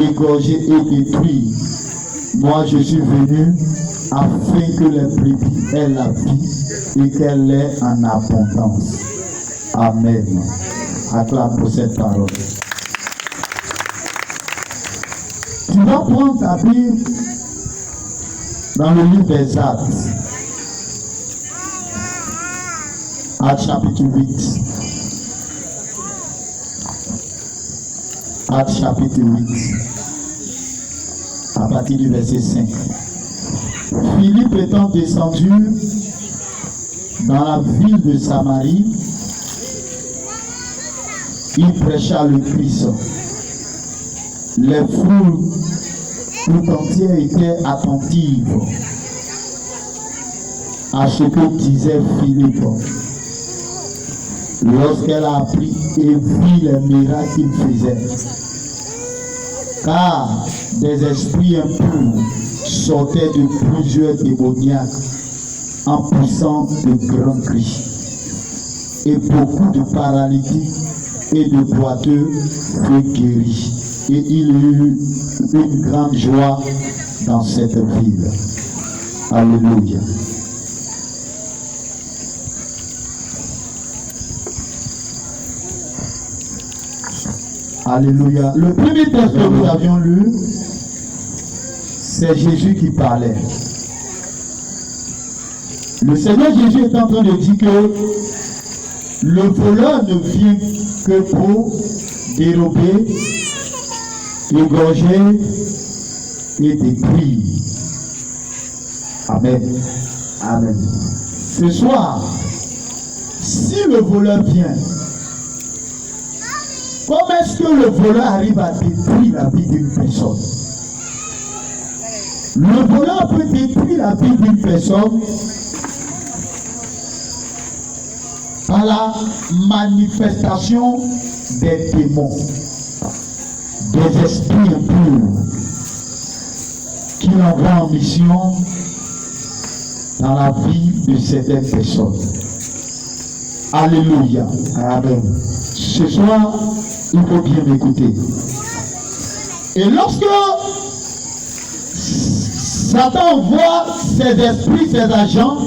égorger et détruire. Moi, je suis venu afin que les brebis aient la vie et qu'elle l'ait en abondance. Amen. Acclame pour cette parole. Tu vas prendre ta Bible dans le livre des Actes. Actes chapitre 8. Actes chapitre 8. À partir du verset 5. Philippe étant descendu dans la ville de Samarie, il prêcha le Christ. Les foules tout entières étaient attentives à ce que disait Philippe. Lorsqu'elle a appris et vit les miracles qu'il faisait, car des esprits impurs sortaient de plusieurs démoniaques en poussant de grands cris. Et beaucoup de paralytiques et de boiteux furent guéris. Et il y eut une grande joie dans cette ville. Alléluia. Alléluia. Le premier texte que nous avions lu, c'est Jésus qui parlait. Le Seigneur Jésus est en train de dire que le voleur ne vient que pour dérober, égorger et détruire. Amen. Amen. Ce soir, si le voleur vient, comment est-ce que le voleur arrive à détruire la vie d'une personne? Le voleur peut détruire la vie d'une personne par la manifestation des démons, des esprits impurs qu'il envoie en mission dans la vie de certaines personnes. Alléluia. Amen. Ce soir, il faut bien m'écouter. Et lorsque Satan envoie ses esprits, ses agents,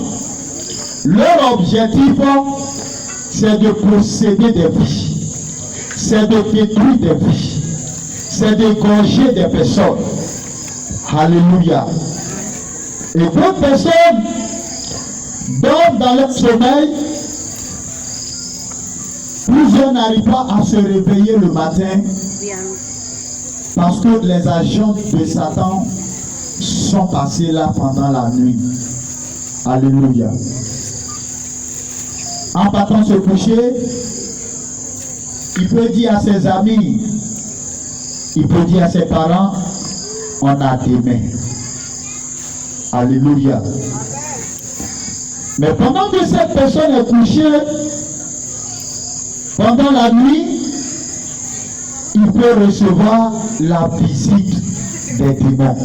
leur objectif, c'est de posséder des vies, c'est de détruire des vies, c'est d'égorger des personnes. Alléluia. Et d'autres personnes dorment dans leur sommeil. Plusieurs n'arrivent pas à se réveiller le matin parce que les agents de Satan sont passés là pendant la nuit. Alléluia. En partant se coucher, il peut dire à ses amis, il peut dire à ses parents, on a demain. Alléluia. Mais pendant que cette personne est couchée, pendant la nuit, il peut recevoir la visite des démons.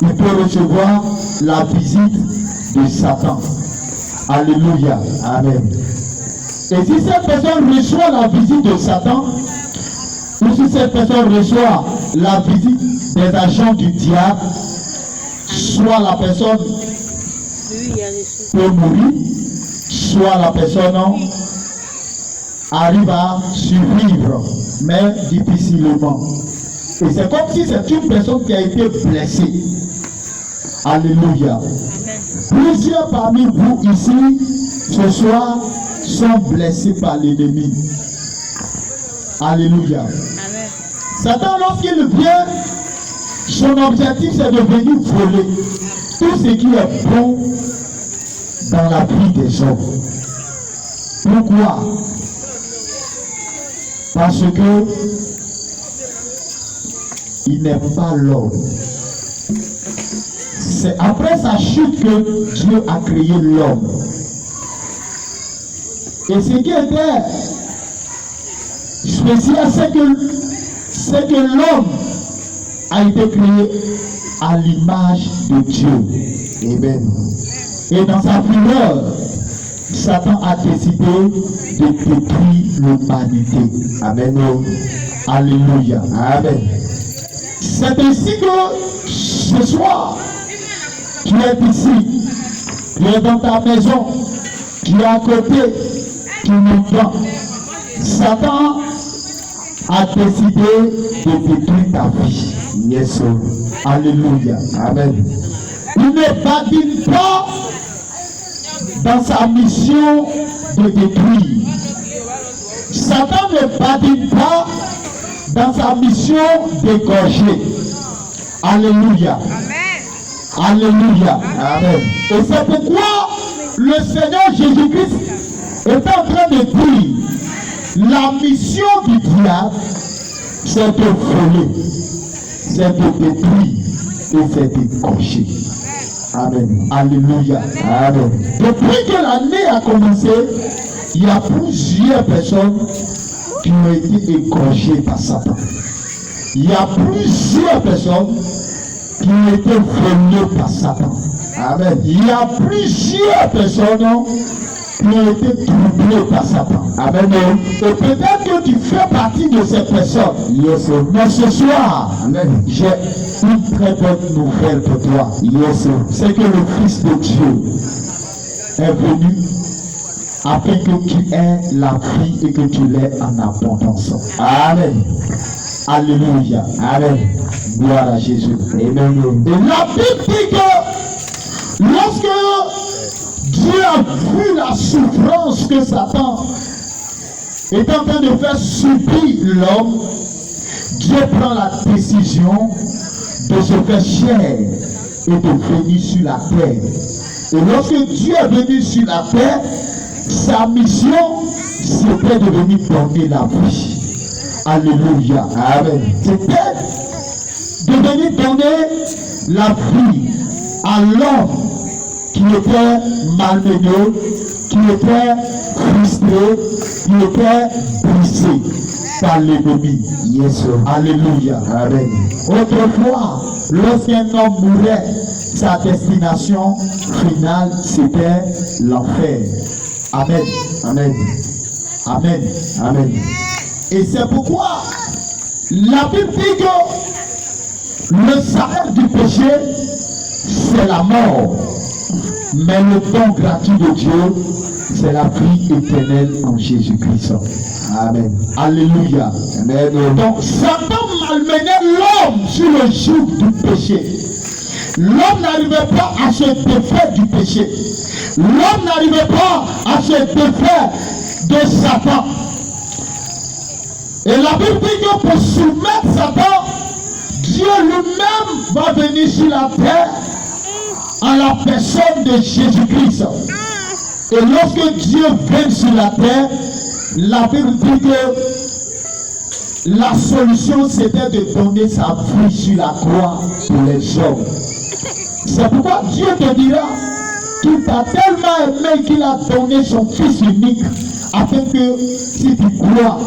Il peut recevoir la visite de Satan. Alléluia. Amen. Et si cette personne reçoit la visite de Satan, ou si cette personne reçoit la visite des agents du diable, soit la personne peut mourir, soit la personne arrive à survivre, mais difficilement. Et c'est comme si c'est une personne qui a été blessée. Alléluia. Plusieurs parmi vous ici, ce soir, sont blessés par l'ennemi. Alléluia. Amen. Satan, lorsqu'il vient, son objectif c'est de venir voler tout ce qui est bon dans la vie des hommes. Pourquoi? Parce que il n'aime pas l'homme. C'est après sa chute que Dieu a créé l'homme. Et ce qui était spécial, c'est que l'homme a été créé à l'image de Dieu. Amen. Et dans sa fureur, Satan a décidé de détruire l'humanité. Amen. Alléluia. Amen. C'est ainsi que ce soir, tu es ici, tu es dans ta maison, tu es à côté, tu m'entends. Satan a décidé de détruire ta vie. Yes. Alléluia. Amen. Il ne badine pas dans sa mission de détruire. Satan ne badine pas dans sa mission d'égorger. Alléluia. Amen. Alléluia. Amen. Et c'est pourquoi le Seigneur Jésus-Christ est en train de dire, la mission du diable, c'est de voler, c'est de détruire et c'est d'égorger. Amen. Alléluia. Amen. Depuis que l'année a commencé, il y a plusieurs personnes qui ont été égorgées par Satan. Il y a plusieurs personnes qui ont été volées par Satan. Amen. Il y a plusieurs personnes qui ont été troublées par Satan. Amen. Et peut-être que tu fais partie de ces personnes. Yes. Mais ce soir, amen, j'ai une très bonne nouvelle pour toi. Yes. C'est que le Fils de Dieu est venu afin que tu aies la vie et que tu l'aies en abondance. Amen. Alléluia. Amen. Gloire à Jésus. Amen. Et la Bible dit que lorsque Dieu a vu la souffrance que Satan est en train de faire subir l'homme, Dieu prend la décision de se faire chair et de venir sur la terre. Et lorsque Dieu est venu sur la terre, sa mission, c'était de venir donner la vie. Alléluia. Amen. C'était de venir donner la vie à l'homme qui était malmené, qui était frustré, qui était brisé par l'ennemi. Yes. Alléluia. Amen. Autrefois, lorsqu'un homme mourait, sa destination finale, c'était l'enfer. Amen. Amen. Amen. Amen. Et c'est pourquoi la Bible dit que le salaire du péché, c'est la mort. Mais le don gratuit de Dieu, c'est la vie éternelle en Jésus-Christ. Amen. Alléluia. Amen. Donc, Satan malmenait l'homme sur le joug du péché. L'homme n'arrivait pas à se défaire du péché. L'homme n'arrivait pas à se défaire de Satan. Et la Bible dit que pour soumettre Satan, Dieu lui-même va venir sur la terre en la personne de Jésus-Christ. Et lorsque Dieu vient sur la terre, la Bible dit que la solution c'était de donner sa vie sur la croix pour les hommes. C'est pourquoi Dieu te dira qu'il t'a tellement aimé qu'il a donné son Fils unique afin que si tu crois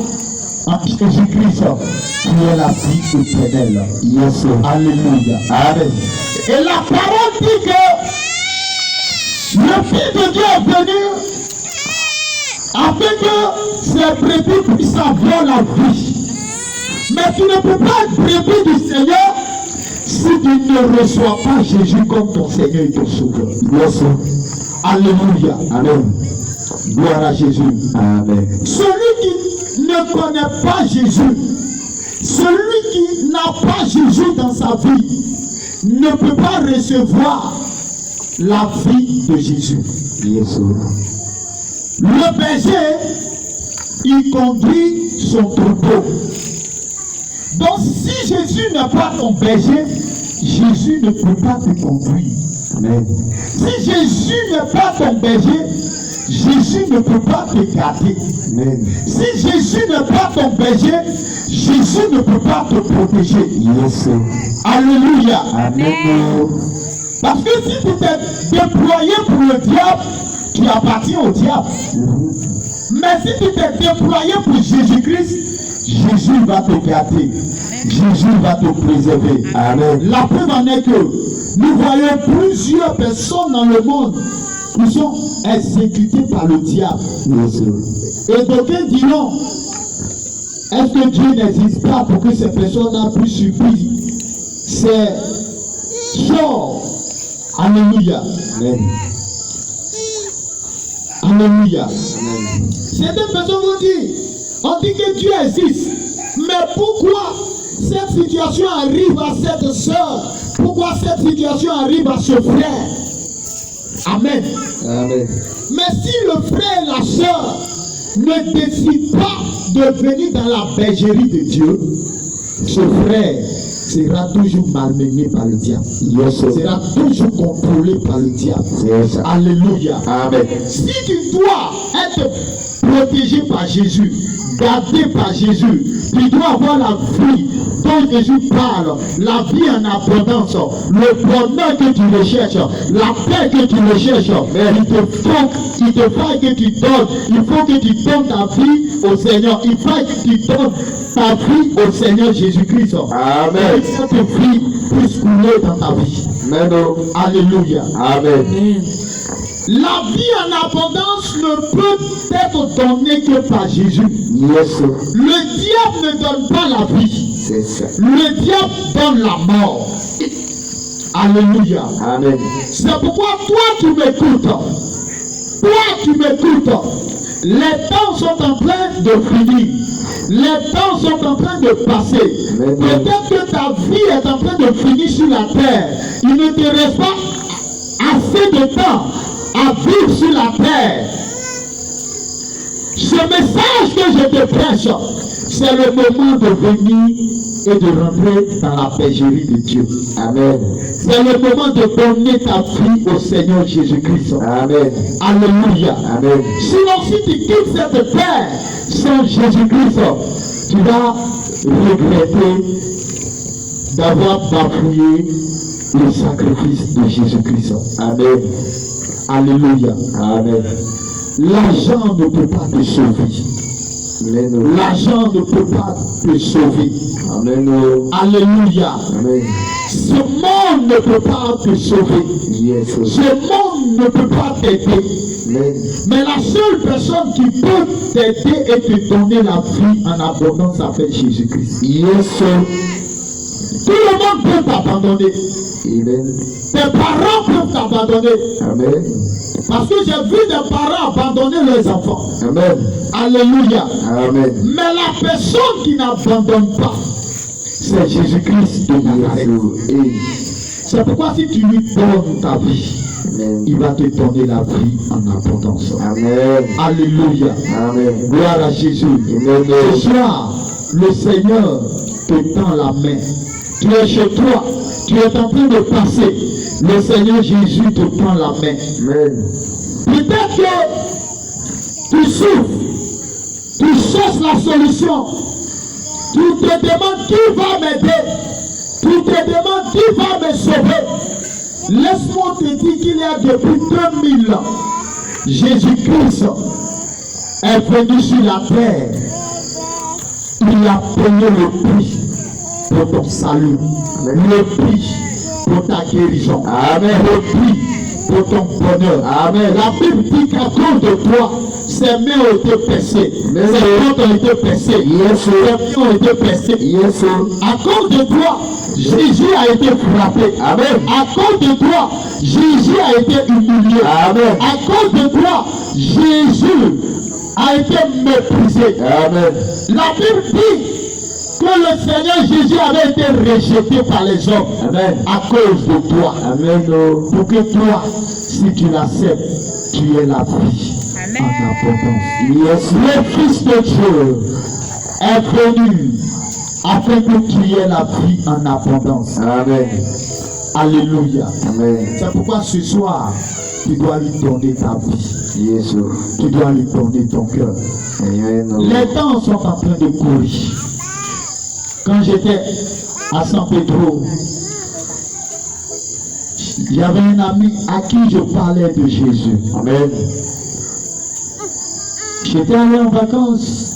en Jésus-Christ, tu aies la vie éternelle. Yes. Alléluia. Amen. Et la parole dit que le Fils de Dieu est venu afin que ses brebis puissent avoir la vie. Mais tu ne peux pas être brebis du Seigneur si tu ne reçois pas Jésus comme ton Seigneur et ton Sauveur. Yes. Alléluia. Amen. Gloire à Jésus. Amen. Celui qui ne connaît pas Jésus, celui qui n'a pas Jésus dans sa vie, ne peut pas recevoir la vie de Jésus. Yes. Le berger, il conduit son troupeau. Donc si Jésus n'est pas ton berger, Jésus ne peut pas te conduire. Amen. Si Jésus n'est pas ton berger, Jésus ne peut pas te garder. Amen. Si Jésus n'est pas ton berger, Jésus ne peut pas te protéger. Yes. Alléluia. Amen. Parce que si tu t'es déployé pour le diable, tu appartiens au diable. Mais si tu t'es déployé pour Jésus-Christ, Jésus va te garder. Jésus va te préserver. Amen. La preuve en est que nous voyons plusieurs personnes dans le monde qui sont exécutées par le diable. Et d'aucuns diront, est-ce que Dieu n'existe pas pour que ces personnes puissent subir c'est genre. Alléluia. Amen. Alléluia. Amen. Certaines personnes vont dire, on dit que Dieu existe, mais pourquoi cette situation arrive à cette soeur? Pourquoi cette situation arrive à ce frère? Amen. Amen. Mais si le frère et la soeur ne décident pas de venir dans la bergerie de Dieu, ce frère sera toujours malmené par le diable. Yes, sir. Sera toujours contrôlé par le diable. Yes, sir. Alléluia. Amen. Si tu dois être protégé par Jésus, gardé par Jésus, tu dois avoir la vie dont Jésus parle, la vie en abondance, le bonheur que tu recherches, la paix que tu recherches. Mais il te faut que tu donnes, il faut que tu donnes ta vie au Seigneur. Il faut que tu donnes ta vie au Seigneur Jésus-Christ. Amen. Et cette vie puisse couler dans ta vie. Amen. Alléluia. Amen. La vie en abondance ne peut être donnée que par Jésus. Yes, sir. Le diable ne donne pas la vie. C'est ça. Le diable donne la mort. Alléluia. Amen. C'est pourquoi toi tu m'écoutes. Les temps sont en train de finir. Les temps sont en train de passer. Amen. Peut-être que ta vie est en train de finir sur la terre. Il ne te reste pas assez de temps à vivre sur la terre. Ce message que je te prêche, c'est le moment de venir et de rentrer dans la bergerie de Dieu. Amen. C'est le moment de donner ta vie au Seigneur Jésus-Christ. Amen. Alléluia. Amen. Sinon, si tu quittes cette terre sans Jésus-Christ, tu vas regretter d'avoir bafouillé le sacrifice de Jésus-Christ. Amen. Alléluia. Amen. L'argent ne peut pas te sauver. Amen. L'argent ne peut pas te sauver. Amen. Alléluia. Amen. Ce monde ne peut pas te sauver. Yes, Ce sir. monde ne peut pas t'aider. Amen. Mais la seule personne qui peut t'aider et te donner la vie en abondance s'appelle Jésus-Christ. Yes, sir. Tout le monde peut t'abandonner. Amen. Tes parents peuvent t'abandonner. Amen. Parce que j'ai vu des parents abandonner leurs enfants. Amen. Alléluia. Amen. Mais la personne qui n'abandonne pas, c'est Jésus-Christ de Nazareth. C'est pourquoi si tu lui donnes ta vie, Amen. il va te donner la vie en abondance. Amen. Alléluia. Amen. Gloire à Jésus. Amen. Ce soir, le Seigneur te tend la main. Tu es chez toi, tu es en train de passer. Le Seigneur Jésus te tend la main. Amen. Peut-être que tu souffres, tu cherches la solution. Tu te demandes qui va m'aider. Tu te demandes qui va me sauver. Laisse-moi te dire qu'il y a depuis 2000 ans, Jésus-Christ est venu sur la terre. Il a payé le prix pour ton salut, le prix pour ta guérison, Amen. le prix pour ton bonheur. Amen. La Bible dit qu'à cause de toi, ses mains ont été percées, Amen. ses côtes ont été percées, Yes, ses sir. pieds ont été percés. Yes, sir. À cause de toi, Jésus a été frappé. Amen. À cause de toi, Jésus a été humilié. Amen. À cause de toi, Jésus a été méprisé. Amen. La Bible dit que le Seigneur Jésus avait été rejeté par les hommes. Amen. À cause de toi. Amen. Pour que toi, si tu l'acceptes, tu aies la vie en abondance. Yes. Le Fils de Dieu est venu afin que tu aies la vie en abondance. Amen. Alléluia. Amen. C'est pourquoi ce soir, tu dois lui donner ta vie. Yes, sir. Tu dois lui donner ton cœur. Amen. Les temps sont en train de courir. Quand j'étais à San Pedro, il y avait un ami à qui je parlais de Jésus. Amen. J'étais allé en vacances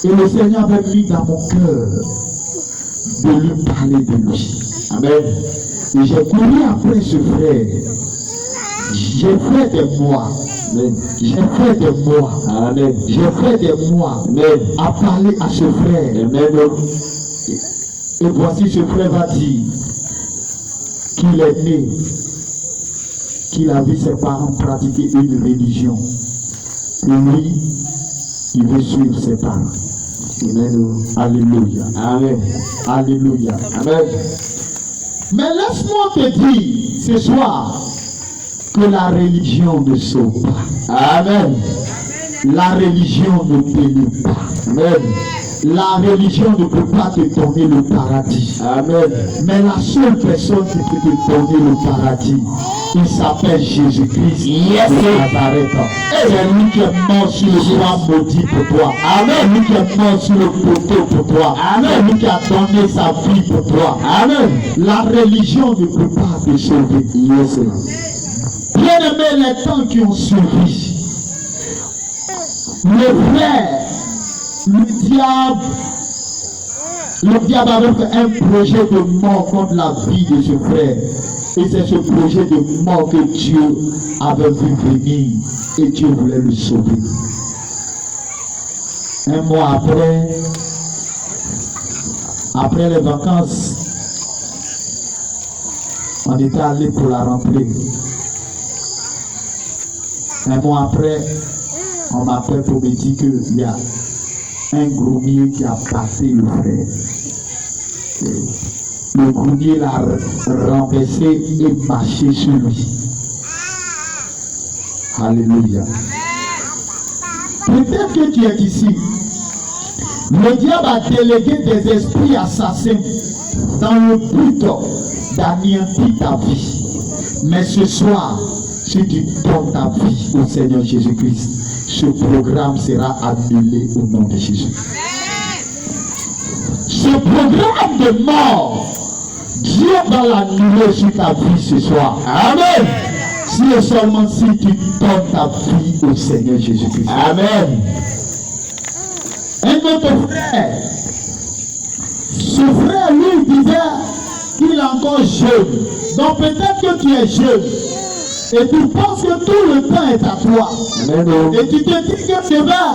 et le Seigneur avait mis dans mon cœur de lui parler de lui. Amen. Et j'ai couru après ce frère. J'ai fait des mois. Amen. J'ai fait des mois. Amen. J'ai fait des mois Amen. à parler à ce frère. Amen. Et voici ce frère va dire qu'il est né, qu'il a vu ses parents pratiquer une religion. Et lui, il veut suivre ses parents. Amen. Alléluia. Amen. Alléluia. Amen. Mais laisse-moi te dire ce soir que la religion ne sauve pas. Amen. La religion ne bénit pas. Amen. La religion ne peut pas te donner le paradis. Amen. Mais la seule personne qui peut te donner le paradis, il s'appelle Jésus-Christ de Nazareth. C'est lui qui est mort sur le bois maudit pour toi. Amen. Lui qui est mort sur le poteau pour toi. Amen. Lui qui a donné sa vie pour toi. Amen. La religion ne peut pas te sauver. Yes. Bien aimé, les temps qui ont suivi, le frère, le diable avait fait un projet de mort contre la vie de ce frère. Et c'est ce projet de mort que Dieu avait vu venir et Dieu voulait le sauver. Un mois après les vacances, on était allé pour la rentrée. Un mois après, on m'appelle pour me dire qu'il y a un groumier qui a battu le frère. Le groumier l'a renversé et marché sur lui. Alléluia. Peut-être que tu es ici. Le diable a délégué des esprits assassins dans le but d'anéantir ta vie. Mais ce soir, si tu donnes ta vie au Seigneur Jésus-Christ, ce programme sera annulé au nom de Jésus. Ce programme de mort, Dieu va l'annuler sur ta vie ce soir. Amen. Si et seulement si tu donnes ta vie au Seigneur Jésus-Christ. Amen. Un autre frère, ce frère lui disait qu'il est encore jeune. Donc peut-être que tu es jeune. Et tu penses que tout le temps est à toi. Amen. Et tu te dis que je vais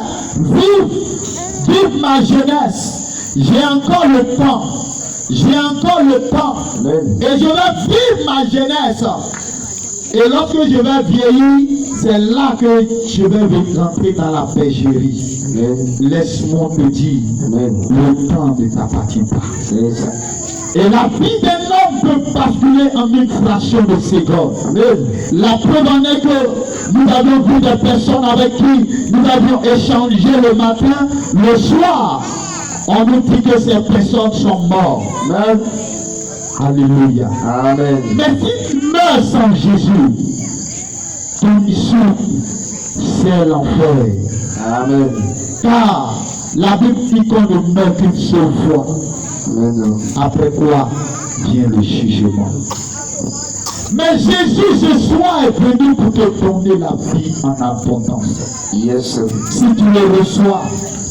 vivre ma jeunesse. J'ai encore le temps. J'ai encore le temps. Amen. Et je vais vivre ma jeunesse. Et lorsque je vais vieillir, c'est là que je vais rentrer dans la bergerie. Laisse-moi te dire, amen, le temps ne t'appartient pas. Et la vie d'un homme peut basculer en une fraction de seconde. La preuve en est que nous avons vu des personnes avec qui nous avions échangé le matin, le soir. On nous dit que ces personnes sont mortes. Amen. Alléluia. Amen. Mais si tu meurs sans Jésus, ton issue, c'est l'enfer. Amen. Car la Bible dit qu'on ne meurt qu'une seule fois. Amen. Après quoi vient le jugement. Mais Jésus ce soir est venu pour te donner la vie en abondance. Yes. Si tu le reçois,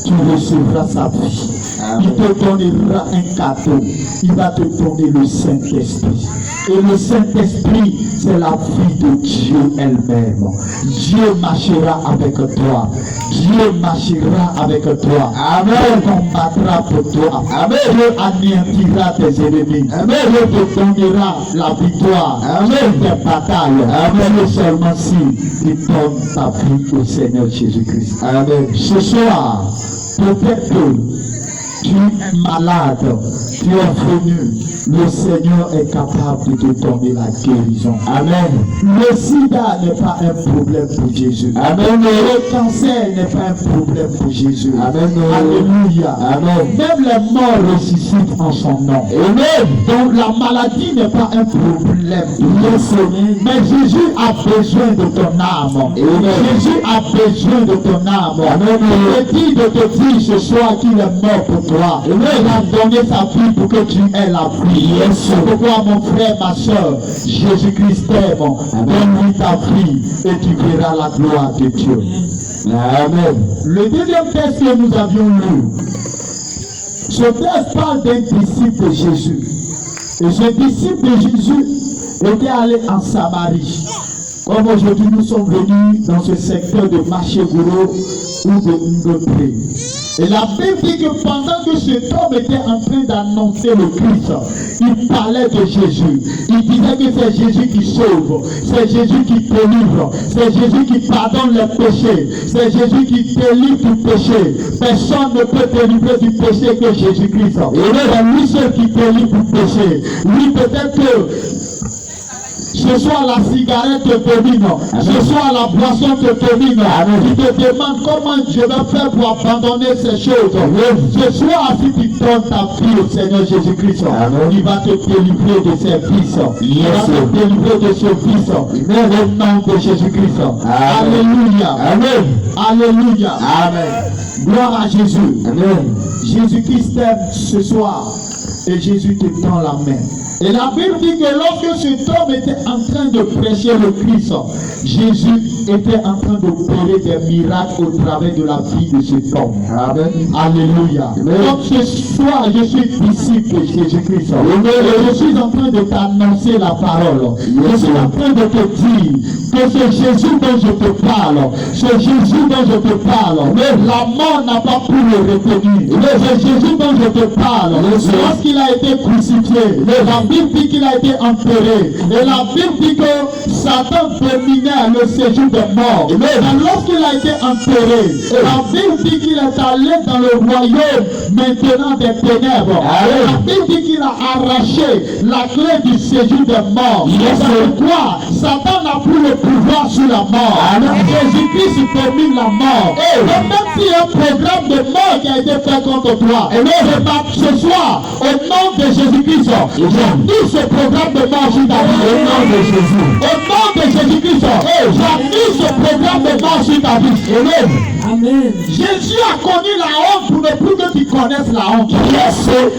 tu recevras sa vie. Amen. Il te donnera un cadeau. Il va te donner le Saint-Esprit. Et le Saint-Esprit, c'est la vie de Dieu elle-même. Dieu marchera avec toi. Dieu marchera avec toi. Amen. Dieu combattra pour toi. Amen. Dieu anéantira tes ennemis. Amen. Dieu te donnera la victoire. Amen. Tes batailles. Amen. Et seulement si tu donnes ta vie au Seigneur Jésus-Christ. Amen. Ce soir, peut-être que tu es malade, tu es venu, le Seigneur est capable de te donner la guérison. Amen. Le sida n'est pas un problème pour Jésus. Amen. Le cancer n'est pas un problème pour Jésus. Amen. Alléluia. Amen. Même les morts ressuscitent en son nom. Amen. Donc la maladie n'est pas un problème pour Jésus. Mais Jésus a besoin de ton âme. Amen. Jésus a besoin de ton âme. Amen. Je dis de te dire ce soir qu'il est mort pour toi. Amen. Il a donné sa vie pour que tu aies la vie. Yes. C'est pourquoi mon frère, ma soeur, Jésus-Christ t'aime. Donne-lui ta vie et tu verras la gloire de Dieu. Amen. Le deuxième texte que nous avions lu, ce texte parle d'un disciple de Jésus. Et ce disciple de Jésus était allé en Samarie. Comme aujourd'hui nous sommes venus dans ce secteur de Marché Gouro ou de Ngopré. Et la Bible dit que pendant que cet homme était en train d'annoncer le Christ, il parlait de Jésus. Il disait que c'est Jésus qui sauve, c'est Jésus qui délivre, c'est Jésus qui pardonne les péchés, c'est Jésus qui délivre du péché. Personne ne peut délivrer du péché que Jésus-Christ. C'est lui seul qui délivre du péché. Oui, peut-être que ce soit la cigarette te domine, ce soit la boisson te domine. Tu te demandes comment je vais faire pour abandonner ces choses. Ce soir, si tu donnes ta vie au Seigneur Jésus-Christ, il va te délivrer de ces vices. Il va te délivrer de ce vice. Au nom de Jésus-Christ. Alléluia. Amen. Alléluia. Amen. Gloire à Jésus. Amen. Jésus-Christ t'aime ce soir et Jésus te tend la main. Et la Bible dit que lorsque cet homme était en train de prêcher le Christ, Jésus était en train d'opérer des miracles au travers de la vie de cet homme. Amen. Alléluia. Donc ce soir, je suis disciple de Jésus-Christ. Et je suis en train de t'annoncer la parole. Je suis en train de te dire que c'est Jésus dont je te parle. C'est Jésus dont je te parle. Mais la mort n'a pas pu le retenir. C'est Jésus dont je te parle. Lorsqu'il a été crucifié, la Bible dit qu'il a été enterré. Et la Bible dit que Satan dominait le séjour des morts. Mais lorsqu'il a été enterré, la Bible dit qu'il est allé dans le royaume maintenant des ténèbres. Et la Bible dit qu'il a arraché la clé du séjour des morts. C'est pourquoi Satan n'a plus le pouvoir sur la mort. Jésus-Christ domine la mort. Et même s'il y a un programme de mort qui a été fait contre toi, ce soir, au nom de Jésus-Christ, j'annule ce programme de mort sur ta vie. Au nom de Jésus. Au nom de Jésus-Christ, j'annule ce programme de mort sur ta vie. Amen. Jésus a connu la honte pour ne plus que tu connaisses la honte.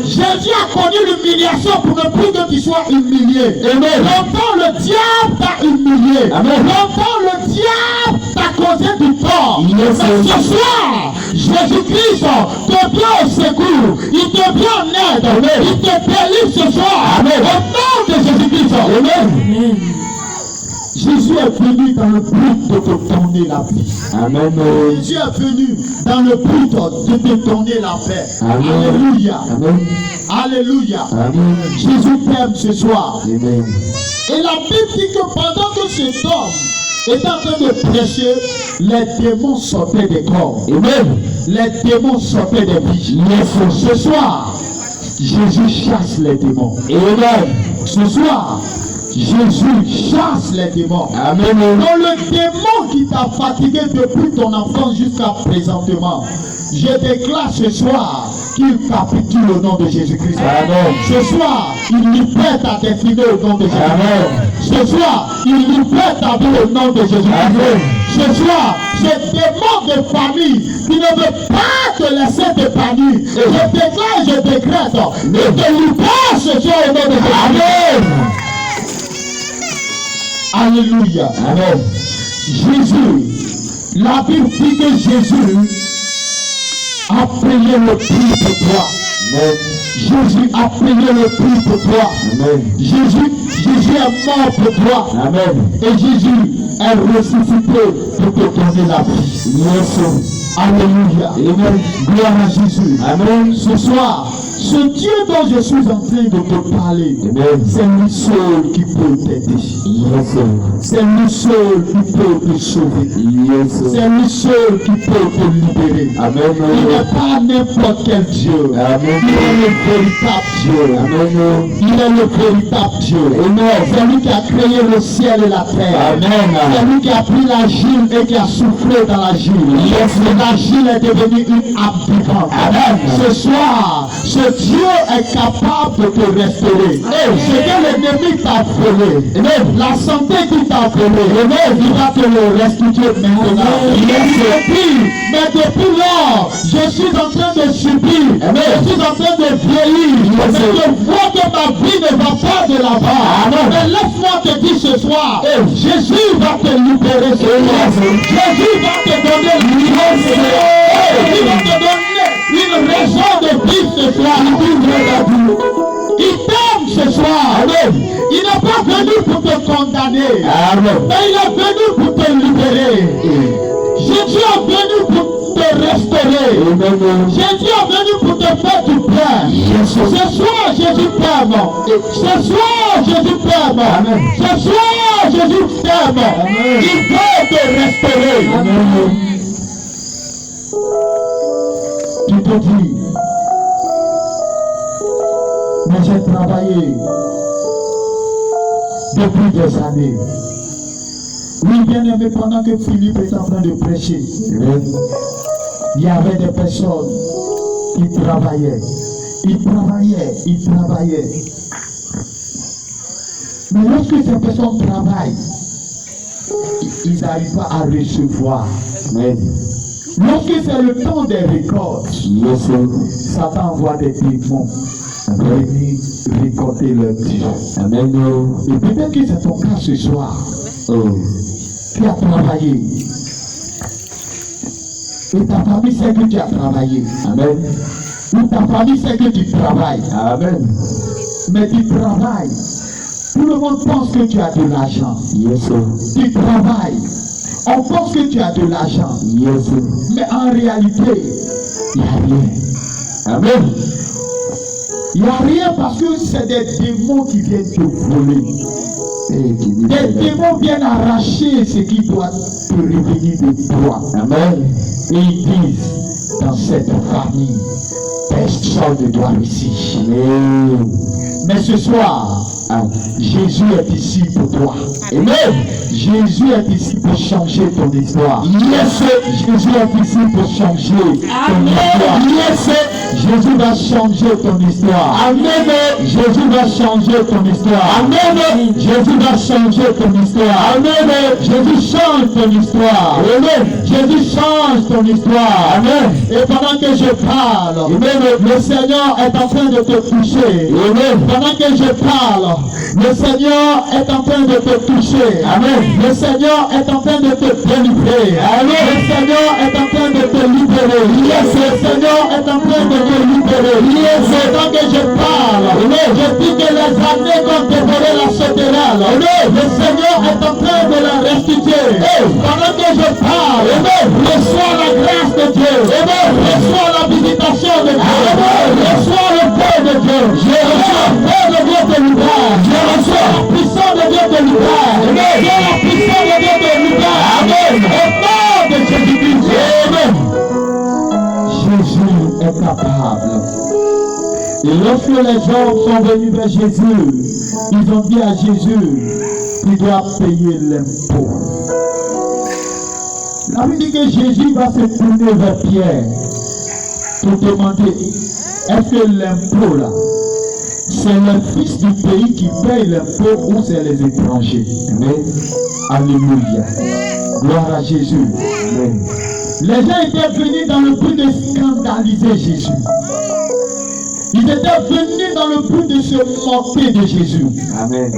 Jésus a connu l'humiliation pour ne plus que tu sois humilié. Longtemps le diable t'a humilié. Longtemps le diable t'a causé du tort. Mais ce soir, Jésus-Christ te vient au secours. Il te vient en aide. Il te délivre ce soir. Au nom de Jésus-Christ. Amen. Jésus est venu dans le but de te donner la vie. Amen. Jésus est venu dans le but de te donner la paix. Amen. Alléluia. Amen. Alléluia. Amen. Jésus t'aime ce soir. Amen. Et la Bible dit que pendant que cet homme était en train de prêcher, les démons sortaient des corps. Amen. Les démons sortaient des vies. Ce soir, Jésus chasse les démons. Amen. Ce soir, Jésus chasse les démons. Amen. Donc le démon qui t'a fatigué depuis ton enfance jusqu'à présentement, je déclare ce soir qu'il capitule au nom de Jésus-Christ. Amen. Ce soir, il libère ta destinée au nom de Jésus-Christ. Amen. Ce soir, il libère ta vie au nom de Jésus-Christ. Amen. Ce soir, ce démon de famille qui ne veut pas te laisser t'épanouir, je déclare et je décrète, il te libère ce soir au nom de Jésus-Christ. Amen. Alléluia. Amen. Jésus, la Bible dit que Jésus a payé le prix pour toi. Amen. Jésus a payé le prix pour toi. Amen. Jésus est mort pour toi. Amen. Et Jésus est ressuscité pour te donner la vie. Yes. Alléluia. Amen. Gloire à Jésus. Amen. Ce soir, ce Dieu dont je suis en train de te parler, c'est lui seul qui peut t'aider. Yes. C'est lui seul qui peut te sauver. Yes. C'est lui seul qui peut te libérer. Amen. Il n'est pas n'importe quel Dieu. Amen. Il est le véritable Dieu. Amen. Il est le véritable Dieu. Amen. C'est lui qui a créé le ciel et la terre. Amen. C'est lui qui a pris la gile et qui a soufflé dans la gile. Yes. Et la gile est devenue une âme vivante. Amen. Ce soir, ce Dieu est capable de te restaurer. Et ce que l'ennemi t'a volé, la santé qui t'a volé, il va te le restituer maintenant. Mais depuis lors, je suis en train de subir, je suis en train de vieillir, mais je vois que ma vie ne va pas de l'avant. Mais laisse-moi te dire ce soir, Jésus va te libérer ce soir. Jésus va te donner l'immense. Il va te donner une raison de vivre ce soir. Il t'aime ce soir. Il n'est pas venu pour te condamner. Mais il est venu pour te libérer. Jésus est venu pour te restaurer. libérer. Amen. Jésus est venu pour te faire du bien. Ce soir, Jésus t'aime. Ce soir, Jésus t'aime. Amen. Ce soir, Jésus t'aime. Amen. Il veut te restaurer. Amen. Tu te dis, mais j'ai travaillé depuis des années. Oui, bien aimé, pendant que Philippe est en train de prêcher, Amen. il y avait des personnes qui travaillaient. Ils travaillaient. Mais lorsque ces personnes travaillent, ils n'arrivent pas à recevoir. Amen. Lorsque c'est le temps des récoltes, Yes, sir. Satan envoie des démons venir récolter leur Dieu. Amen. Et peut-être que c'est ton cas ce soir. Oh. Tu as travaillé. Et ta famille sait que tu as travaillé. Amen. Ou ta famille sait que tu travailles. Amen. Mais tu travailles. Tout le monde pense que tu as de l'argent. Yes, sir. Tu travailles. On pense que tu as de l'argent. Yes, sir. Mais en réalité, il n'y a rien. Amen. Il n'y a rien parce que c'est des démons qui viennent te voler. Des démons viennent arracher ce qui doit te revenir de toi. Amen. Et ils disent, dans cette famille, personne ne doit réussir. Amen. Mais ce soir, Jésus est ici pour toi. Amen. Jésus est ici pour changer ton histoire. Yes. Jésus est ici pour changer ton histoire. Yes. Jésus va changer ton histoire. Amen. Jésus va changer ton histoire. Amen. Jésus va changer ton histoire. Amen. Jésus change ton histoire. Amen. Jésus change ton histoire. Amen. Et pendant que je parle, Amen. le Seigneur est en train de te toucher. Amen. Pendant que je parle, le Seigneur est en train de te toucher. Amen. Le Seigneur est en train de te délivrer. Amen. Le Seigneur est en train de te libérer. Yes. Le Seigneur est en train de te libérer. Yes. Pendant que je parle, Amen. je dis que les années qu'ont dévoré la sauterelle, le Seigneur est en train de la restituer. Pendant que je parle, reçois la grâce de Dieu. Reçois la visitation de Dieu. Reçois le paix de Dieu. Je reçois le paix de Dieu te libère. Je reçois la puissance de Dieu te libère. La puissance de Dieu te libère. Amen. Au nom de Jésus-Christ. Amen. Jésus est capable. Et lorsque les hommes sont venus vers Jésus, ils ont dit à Jésus, tu dois payer l'impôt. La Bible dit que Jésus va se tourner vers Pierre pour demander, est-ce que l'impôt là, c'est le fils du pays qui paye l'impôt ou c'est les étrangers? Amen. Alléluia. Gloire à Jésus. Amen. Les gens étaient venus dans le but de scandaliser Jésus. Ils étaient venus dans le but de se moquer de Jésus. Amen.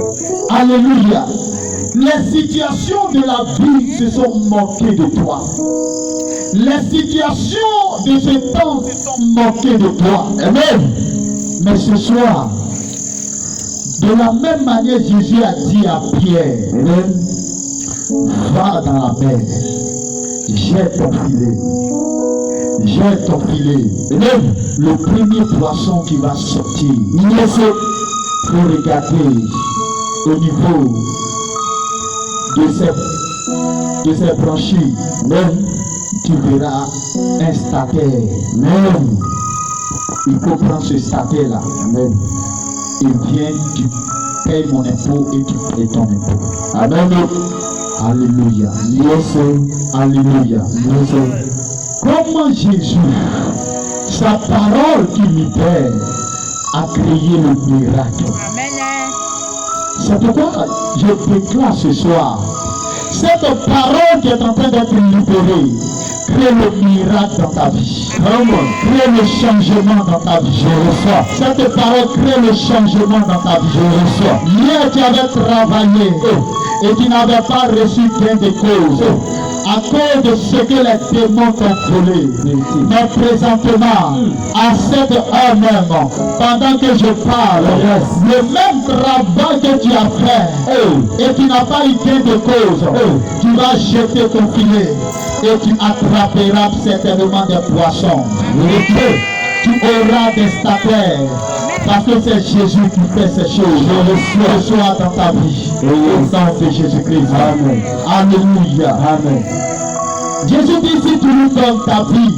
Alléluia. Les situations de la vie se sont moquées de toi. Les situations de ce temps se sont moquées de toi. Amen. Mais ce soir, de la même manière, Jésus a dit à Pierre, Amen, va dans la mer, jette ton filet. Jette ton filet. Amen. Le premier poisson qui va sortir, il faut regarder au niveau de ces branchies. Même tu verras un stataire. Même il faut prendre ce stataire là. Amen. Et viens, tu payes mon impôt et tu payes ton impôt. Amen. Alléluia. Yes. Alléluia. Yes. Comment Jésus, sa parole qui libère, a créé le miracle. C'est pourquoi je déclare ce soir, cette parole qui est en train d'être libérée, crée le miracle dans ta vie. Crée le changement dans ta vie. Je reçois. Cette parole crée le changement dans ta vie. Je reçois. Hier tu avais travaillé et tu n'avais pas reçu gain de cause. à cause de ce que les démons t'ont volé. Mais présentement, à cette heure même, pendant que je parle, le même travail que tu as fait et tu n'as pas eu gain de cause, tu vas jeter ton filet et tu attraperas certainement des poissons. Et tu auras des stataires. Parce que c'est Jésus qui fait ces choses. Je reçois dans ta vie. Au nom de Jésus-Christ. Amen. Alléluia. Amen. Jésus dit, si tu lui donnes ta vie,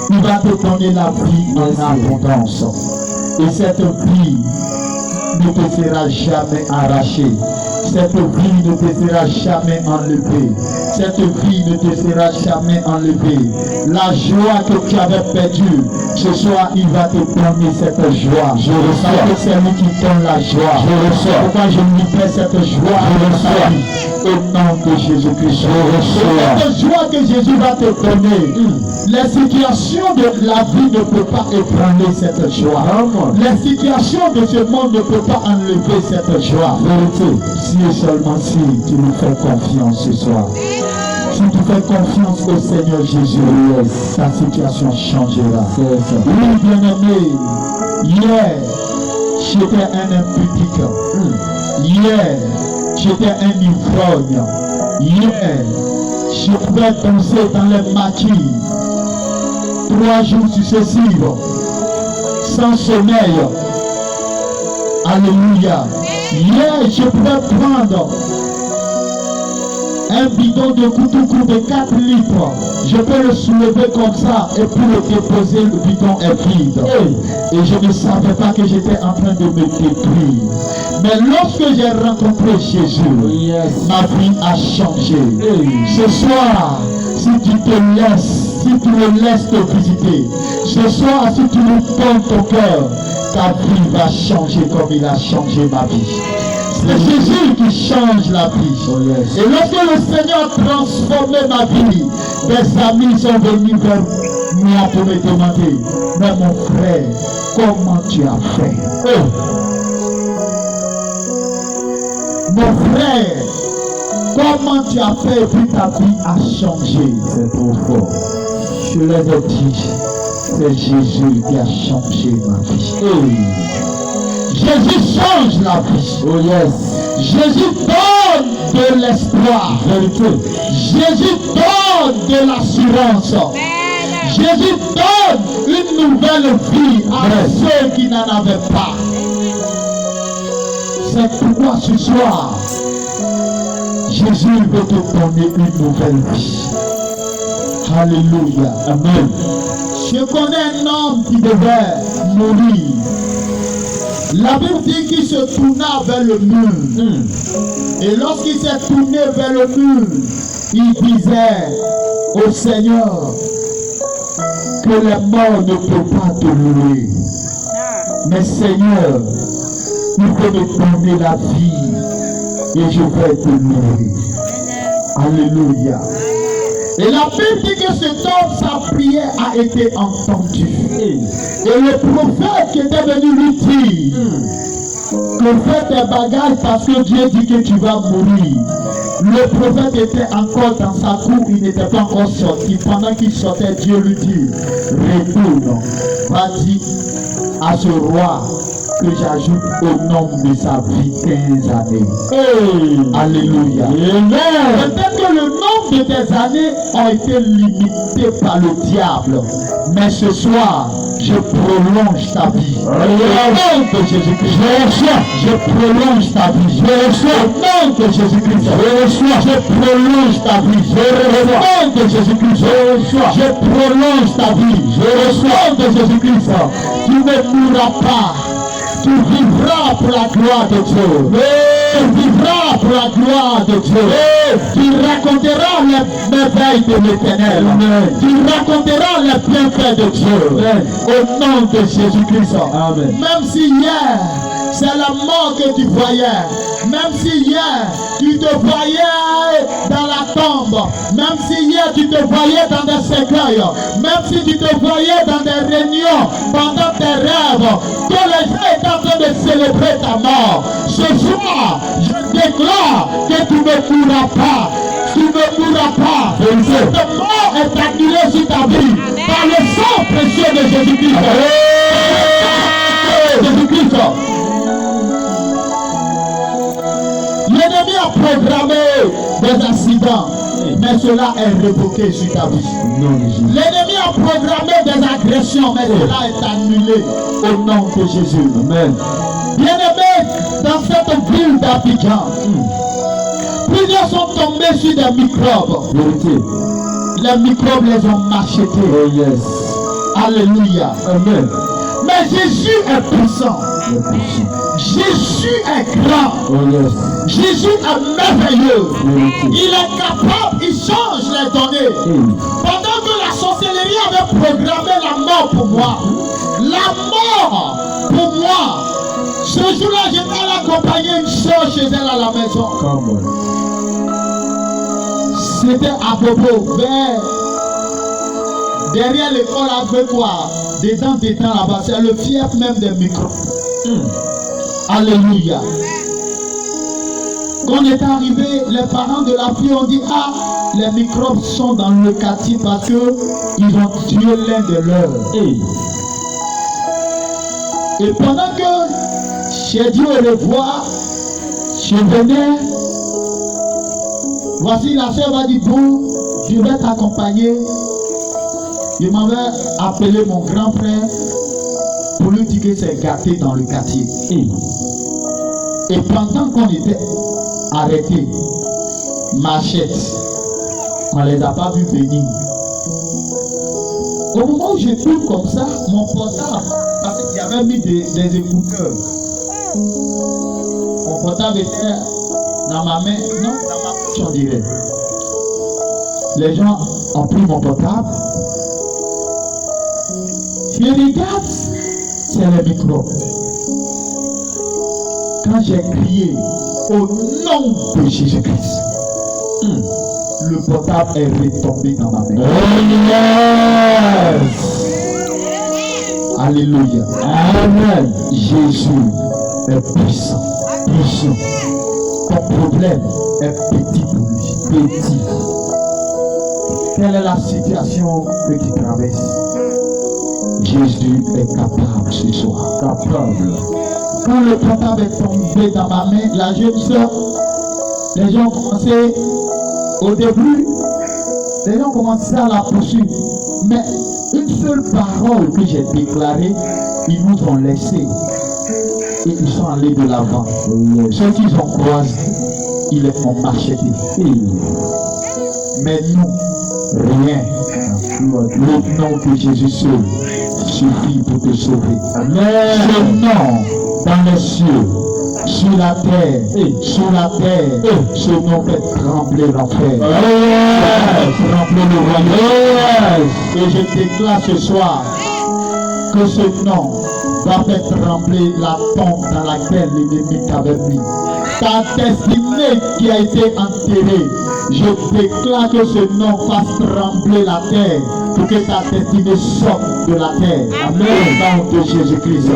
il va te donner la vie en abondance. Et cette vie ne te sera jamais arrachée. Cette vie ne te sera jamais enlevée. Cette vie ne te sera jamais enlevée. La joie que tu avais perdue, ce soir, il va te donner cette joie. Je reçois. Parce que c'est lui qui donne la joie. Je reçois. Pourquoi je libère cette joie? Je reçois. Au nom de Jésus-Christ. Je reçois. Cette joie que Jésus va te donner, les situations de la vie ne peuvent pas ébranler cette joie. Les situations de ce monde ne peuvent pas enlever cette joie. Vérité. Si et seulement si tu nous fais confiance ce soir. Si tu fais confiance au Seigneur Jésus, ta situation changera. Oui, bien-aimé, hier, j'étais un impudique. Hier, j'étais un ivrogne. Hier, je pouvais danser dans les maquis 3 jours successifs, sans sommeil. Alléluia. Hier, je pouvais prendre un bidon de couteau de 4 litres. Je peux le soulever comme ça et pour le déposer, le bidon est vide. Et je ne savais pas que j'étais en train de me détruire. Mais lorsque j'ai rencontré Jésus, ma vie a changé. Ce soir, si tu te laisses, si tu le laisses te visiter, ce soir, si tu lui donnes ton cœur, ta vie va changer comme il a changé ma vie. C'est Jésus qui change la vie. Et lorsque le Seigneur a transformé ma vie, des amis sont venus vers moi pour me demander, mais mon frère, comment tu as fait? Mon frère, comment tu as fait et puis ta vie a changé? C'est trop fort. Je les ai dit, c'est Jésus qui a changé ma vie. Jésus change la vie. Oh yes. Jésus donne de l'espoir. Vérité. Jésus donne de l'assurance. Jésus donne une nouvelle vie à ceux qui n'en avaient pas. C'est pourquoi ce soir, Jésus veut te donner une nouvelle vie. Alléluia. Amen. Je connais un homme qui devait mourir. La Bible dit qu'il se tourna vers le mur. Et lorsqu'il s'est tourné vers le mur, il disait au Seigneur que les morts ne peuvent pas te louer. Mais Seigneur, il faut me donner la vie et je vais te louer. Alléluia. Et la Bible dit que cet homme, sa prière a été entendue. Et le prophète qui était venu lui dire que fais tes bagages parce que Dieu dit que tu vas mourir. Le prophète était encore dans sa cour, il n'était pas encore sorti. Pendant qu'il sortait, Dieu lui dit, retourne, va dire à ce roi que j'ajoute au nombre de sa vie 15 années. Alléluia. Peut-être que le nombre de tes années ont été limité par le diable. Mais ce soir, je prolonge ta vie. Au nom de Jésus-Christ. Je prolonge ta vie. Au nom de Jésus-Christ. Je prolonge ta vie. Au nom de Jésus-Christ. Je prolonge ta vie. Au nom de Jésus-Christ. Tu ne mourras pas. Tu vivras pour la gloire de Dieu. Tu vivras pour la gloire de Dieu. Tu raconteras les merveilles de l'Éternel. Tu raconteras les bienfaits de Dieu. Au nom de Jésus-Christ. Même si hier, c'est la mort que tu voyais. Même si hier, tu te voyais dans la tombe. Même si hier, tu te voyais dans des cercueils. Même si tu te voyais dans des réunions, pendant tes rêves, que les gens étaient en train de célébrer ta mort. Ce soir, je déclare que tu ne mourras pas. Tu ne mourras pas. Cette mort est annulée sur ta vie par le sang précieux de Jésus-Christ. Jésus-Christ. L'ennemi a programmé des accidents, mais cela est révoqué sur ta vie. L'ennemi a programmé des agressions, mais cela est annulé au nom de Jésus. Amen. Bien-aimés, dans cette ville d'Abidjan, plusieurs sont tombés sur des microbes. Les microbes les ont machetés. Oh yes. Alléluia. Amen. Mais Jésus est puissant. Jésus est grand. Oh yes. Jésus est merveilleux. Il est capable, il change les données. Pendant que la sorcellerie avait programmé la mort pour moi, la mort pour moi, ce jour-là, j'étais allé accompagner une soeur chez elle à la maison. C'était à Bobo, derrière l'école avec quoi? Dedans là-bas, c'est le fief même des micros. Alléluia. Quand on est arrivé, les parents de la fille ont dit, ah, les microbes sont dans le quartier parce qu'ils ont tué l'un de leurs. Et pendant que j'ai dit au revoir, je venais, voici la soeur va dire, bon, je vais t'accompagner. Il m'avait appelé mon grand frère pour lui dire que c'est gâté dans le quartier. Et pendant qu'on était arrêtés, machette, on ne les a pas vus venir. Au moment où je tourne comme ça, mon portable, parce qu'il y avait mis des écouteurs. Mon portable était dans ma main, non, dans ma bouche on dirait. Les gens ont pris mon portable. Je regarde, c'est le micro. Quand j'ai crié au nom de Jésus-Christ, le portable est retombé dans ma main. Oh yes. Alléluia. Amen. Jésus est puissant. Puissant. Ton problème est petit pour lui. Petit. Quelle est la situation que tu traverses? Jésus est capable ce soir. Capable. Quand le portable est tombé dans ma main, la jeune soeur, les gens ont commencé, au début, les gens ont commencé à la poursuivre. Mais une seule parole que j'ai déclarée, ils nous ont laissé. Et ils sont allés de l'avant. Ceux qu'ils ont croisés, ils les font macheter. Mais nous, rien. Le nom de Jésus seul suffit pour te sauver. Amen. Ce nom dans les cieux, sur la terre, ce nom fait trembler l'enfer. Trembler le royaume. Et je déclare ce soir que ce nom va faire trembler la tombe dans laquelle l'ennemi t'avait mis. Ta destinée qui a été enterrée, je déclare que ce nom fasse trembler la terre pour que ta destinée sorte de la terre. Amen. Au nom de Jésus-Christ.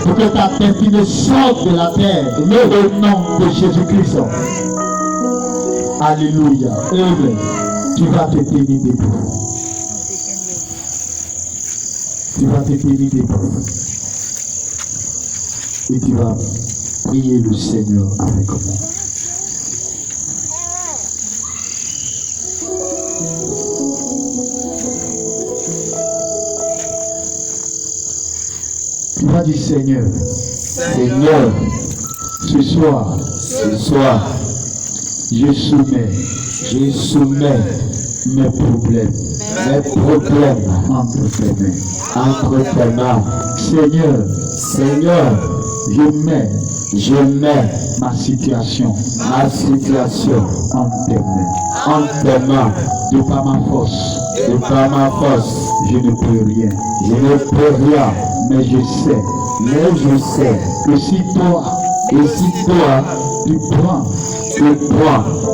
Pour que ta destinée sorte de la terre. Au nom de Jésus-Christ. Alléluia. Amen. Tu vas te tenir debout. Tu vas te tenir debout. Et tu vas prier le Seigneur avec moi. Tu vas dire Seigneur, Seigneur, ce soir, je soumets mes problèmes entre tes mains. Seigneur, je mets ma situation en tes mains. De par ma force, je ne peux rien. Mais je sais que si toi, tu prends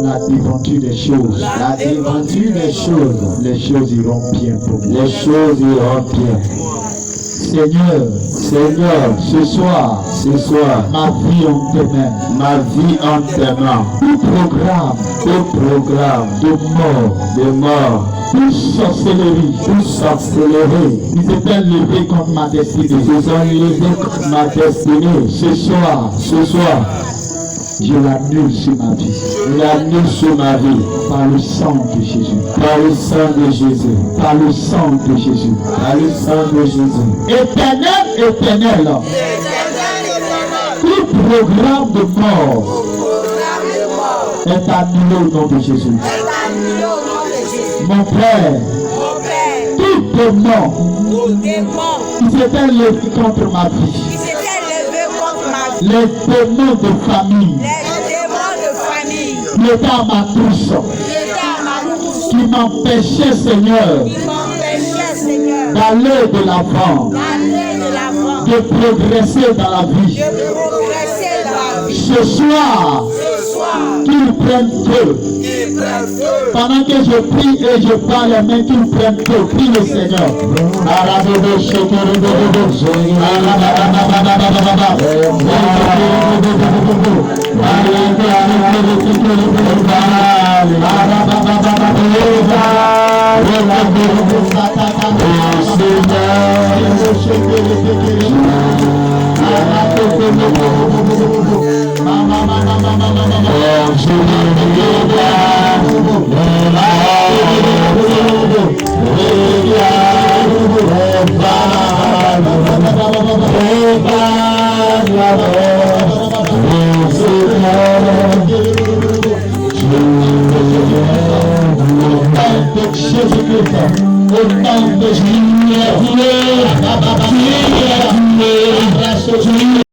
la devanture des choses, les choses iront bien pour moi. Seigneur, ce soir, ma vie en tes mains. Tout programme de mort, toute sorcellerie, ils étaient levés contre ma destinée. Ce soir, je l'annule sur ma vie. Par le sang de Jésus. Éternel. Tout programme de mort est annulé au nom de Jésus. Mon Père, tout démon qui s'était levé contre ma vie, les démons de famille, qui étaient à ma touche, qui m'empêchaient, Seigneur, d'aller de l'avant, de progresser dans la vie. Ce soir, qu'ils prennent feu. Pendant que je prie et je parle, mais qu'ils prennent feu. Prie le Seigneur. Jésus-Christ,